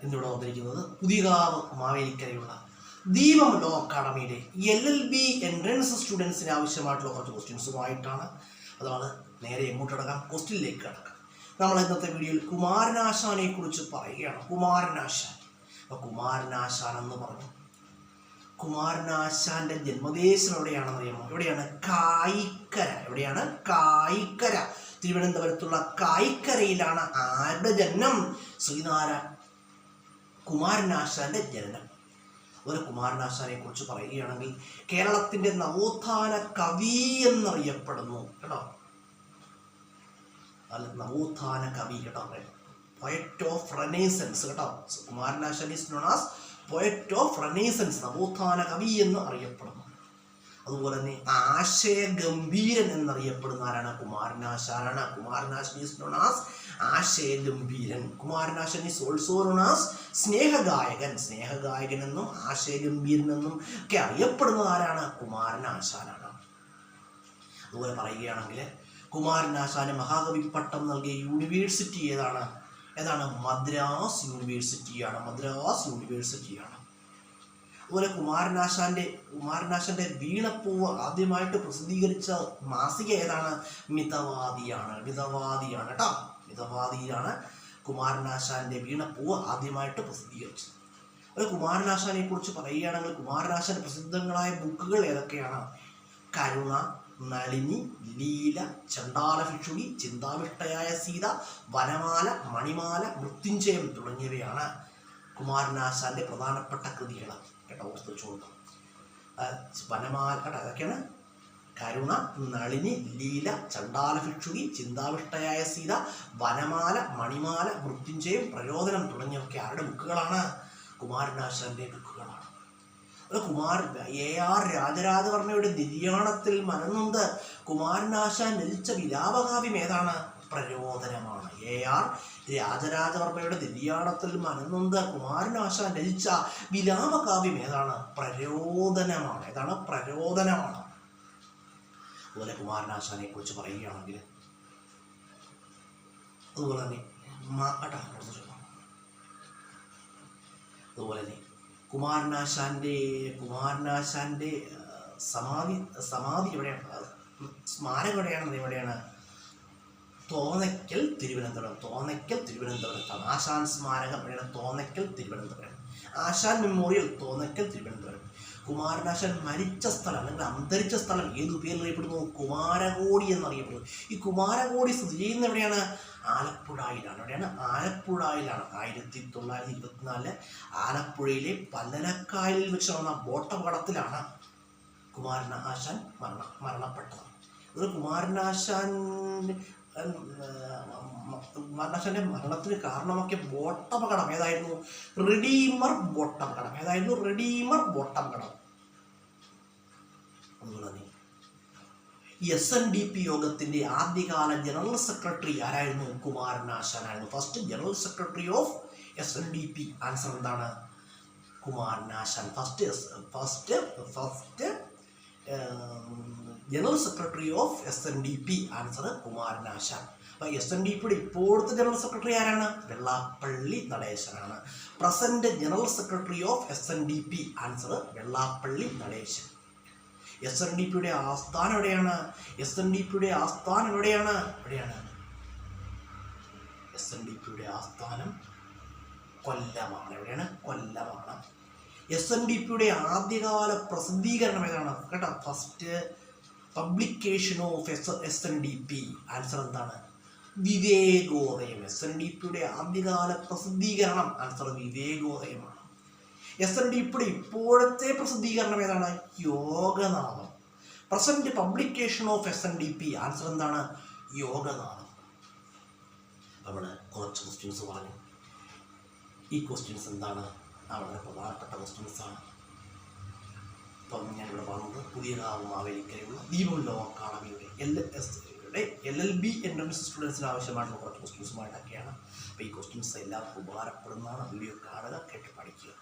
ഇന്നിവിടെ വന്നിരിക്കുന്നത് പുതിയകാവ് മാവേലിക്കരയുള്ള ദീപം ലോ അക്കാഡമിയുടെ LLB എൻട്രൻസ് സ്റ്റുഡൻസിന് ആവശ്യമായിട്ടുള്ള കുറച്ച് ക്വസ്റ്റ്യൻസുമായിട്ടാണ്. അതാണ് നേരെ എങ്ങോട്ട് കിടക്കാം, ക്വസ്റ്റ്യനിലേക്ക് കിടക്കാം. നമ്മൾ ഇന്നത്തെ വീഡിയോയിൽ കുമാരനാശാനെ കുറിച്ച് പറയുകയാണ്. കുമാരനാശാൻ. അപ്പോൾ കുമാരനാശാൻ എന്ന് പറഞ്ഞു, കുമാരനാശാന്റെ ജന്മദേശം എവിടെയാണെന്ന് അറിയാമോ? എവിടെയാണ്? കായിക്കര. എവിടെയാണ്? കായിക്കര. തിരുവനന്തപുരത്തുള്ള കായിക്കരയിലാണ് ആരുടെ ജനനം? ശ്രീനാരായണ കുമാരനാശാന്റെ ജനനം. അതുപോലെ കുമാരനാശാനെ കുറിച്ച് പറയുകയാണെങ്കിൽ കേരളത്തിന്റെ നവോത്ഥാന കവി എന്നറിയപ്പെടുന്നു കേട്ടോ. അല്ല, നവോത്ഥാന കവി കേട്ടോ, പോയറ്റ് ഓഫ് റെനൈസൻസ് കേട്ടോ. Kumaran Asan is known as poet of renaissance, നവോത്ഥാന കവി എന്ന് അറിയപ്പെടുന്നു. അതുപോലെ തന്നെ ആശയഗംഭീരൻ എന്നറിയപ്പെടുന്ന ആരാണ്? കുമാരനാശാനാണ്. കുമാരനാശൻ ഈസ് നോൺ ആസ് ആശയഗംഭീരൻ. Kumaran Asan is also known as സ്നേഹഗായകൻ. സ്നേഹഗായകൻ എന്നും ആശയഗംഭീരൻ എന്നും ഒക്കെ അറിയപ്പെടുന്നത് ആരാണ്? കുമാരനാശാനാണ്. അതുപോലെ പറയുകയാണെങ്കിൽ കുമാരനാശാന് മഹാകവി പട്ടം നൽകിയ യൂണിവേഴ്സിറ്റി ഏതാണ്? മദ്രാസ് യൂണിവേഴ്സിറ്റിയാണ്. മദ്രാസ് യൂണിവേഴ്സിറ്റിയാണ്. അതുപോലെ കുമാരനാശാന്റെ വീണപ്പൂവ് ആദ്യമായിട്ട് പ്രസിദ്ധീകരിച്ച മാസിക ഏതാണ്? മിതവാദിയാണ്. മിതവാദിയാണ് കേട്ടോ. മിതവാദിയാണ് കുമാരനാശാന്റെ വീണപ്പൂവ് ആദ്യമായിട്ട് പ്രസിദ്ധീകരിച്ചത്. അതുപോലെ കുമാരനാശാനെ കുറിച്ച് പറയുകയാണെങ്കിൽ കുമാരനാശാന്റെ പ്രസിദ്ധങ്ങളായ ബുക്കുകൾ ഏതൊക്കെയാണ്? കരുണ, നളിനി, ലീല, ചണ്ടാലഭിക്ഷുകി, ചിന്താവിഷ്ടയായ സീത, വനമാല, മണിമാല, മൃത്യുഞ്ജയം തുടങ്ങിയവയാണ് കുമാരനാശാന്റെ പ്രധാനപ്പെട്ട കൃതികൾ കേട്ടോ. ഓർത്ത് വെച്ചോളൂ. വനമാല കേട്ടോ, അതൊക്കെയാണ് കരുണ, നളിനി, ലീല, ചണ്ടാലഭിക്ഷുകി, ചിന്താവിഷ്ടയായ സീത, വനമാല, മണിമാല, മൃത്യുഞ്ജയം, പ്രചോദനം തുടങ്ങിയവയൊക്കെ ആരുടെ ബുക്കുകളാണ്? കുമാരനാശാന്റെ ബുക്കുകളാണ്. AR രാജരാജവർമ്മയുടെ നിര്യാണത്തിൽ മനംനൊന്ത് കുമാരനാശാൻ രചിച്ച വിലാപകാവ്യം ഏതാണ്? പ്രചോദനമാണ്. AR രാജരാജവർമ്മയുടെ നിര്യാണത്തിൽ മനംനൊന്ത് കുമാരനാശാൻ രചിച്ച വിലാപകാവ്യം ഏതാണ്? പ്രചോദനമാണ്. ഏതാണ്? പ്രചോദനമാണ്. അതുപോലെ കുമാരനാശാനെ കുറിച്ച് പറയുകയാണെങ്കിൽ അതുപോലെ തന്നെ കുമാരനാശാന്റെ സമാധി എവിടെയാണ്? സ്മാരകം എവിടെയാണ്? തോന്നയ്ക്കൽ, തിരുവനന്തപുരം. തോന്നയ്ക്കൽ, തിരുവനന്തപുരത്താണ് ആശാൻ സ്മാരകം. എവിടെയാണ്? തോന്നയ്ക്കൽ, തിരുവനന്തപുരം. ആശാൻ മെമ്മോറിയൽ, തോന്നയ്ക്കൽ, തിരുവനന്തപുരം. കുമാരനാശാൻ മരിച്ച സ്ഥലം അല്ലെങ്കിൽ അന്തരിച്ച സ്ഥലം ഏതു പേരിൽ അറിയപ്പെടുന്നു? കുമാരകോടി എന്നറിയപ്പെടുന്നു. ഈ കുമാരകോടി സ്ഥിതി ചെയ്യുന്ന എവിടെയാണ്? ആലപ്പുഴയിലാണ്. എവിടെയാണ്? ആലപ്പുഴയിലാണ്. 1924 ആലപ്പുഴയിലെ പല്ലനക്കായലിൽ വെച്ച് നടന്ന ബോട്ടപകടത്തിലാണ് കുമാരനാശാൻ മരണപ്പെട്ടത്. അത് കുമാരനാശാന്റെ മരണത്തിന് കാരണമാക്കിയ ബോട്ടപകടം ഏതായിരുന്നു? റെഡീമർ ബോട്ടപകടം. ഏതായിരുന്നു? റെഡീമർ ബോട്ടപകടം. അതുപോലെ തന്നെ SNDP യോഗത്തിന്റെ ആദ്യകാല ജനറൽ സെക്രട്ടറി ആരായിരുന്നു? കുമാരനാശാനായിരുന്നു. First general secretary of SNDP. Answer എന്താണ്? Kumaran Asan. First general secretary of SNDP. Answer Kumaran Asan. അപ്പൊ SNDPയുടെ ഇപ്പോഴത്തെ ജനറൽ സെക്രട്ടറി ആരാണ്? വെള്ളാപ്പള്ളി നടേശനാണ്. Present general secretary of SNDP. Answer Vellappally Natesan. SNDPയുടെ ആസ്ഥാനം എവിടെയാണ്? SNDPയുടെ ആസ്ഥാനം എവിടെയാണ്? SNDPയുടെ ആസ്ഥാനം കൊല്ലമാണ്. എവിടെയാണ്? കൊല്ലമാണ്. SNDPയുടെ ആദ്യകാല പ്രസിദ്ധീകരണം ഏതാണ് കേട്ടോ? First publication of SNDP. Answer എന്താണ്? വിവേകോദയം. SNDPയുടെ ആദ്യകാല പ്രസിദ്ധീകരണം. ആൻസർ വിവേകോദയമാണ്. SNDPയുടെ ഇപ്പോഴത്തെ പ്രസിദ്ധീകരണം ഏതാണ്? Yoganatham. Present publication of SNDP. Answer എന്താണ്? യോഗനാഥം. നമ്മൾ കുറച്ച് ക്വസ്റ്റ്യൻസ് പറഞ്ഞു. ഈ ക്വസ്റ്റ്യൻസ് എന്താണ്? വളരെ പ്രധാനപ്പെട്ട ക്വസ്റ്റ്യൻസ് ആണ്. അപ്പം ഞാനിവിടെ വന്നത് പുതിയകാവ് മാവേലിക്കരയുള്ള ദീപം ലോ അക്കാഡമിയുടെ LLB എൻട്രൻസ് സ്റ്റുഡൻസിന് ആവശ്യമായിട്ടുള്ള കുറച്ച് ക്വസ്റ്റ്യൻസുമായിട്ടൊക്കെയാണ്. അപ്പോൾ ഈ ക്വസ്റ്റ്യൻസ് എല്ലാവർക്കും ഉപകാരപ്പെടുന്നതാണ്. വീഡിയോ കാണുക, കേട്ട് പഠിക്കുക.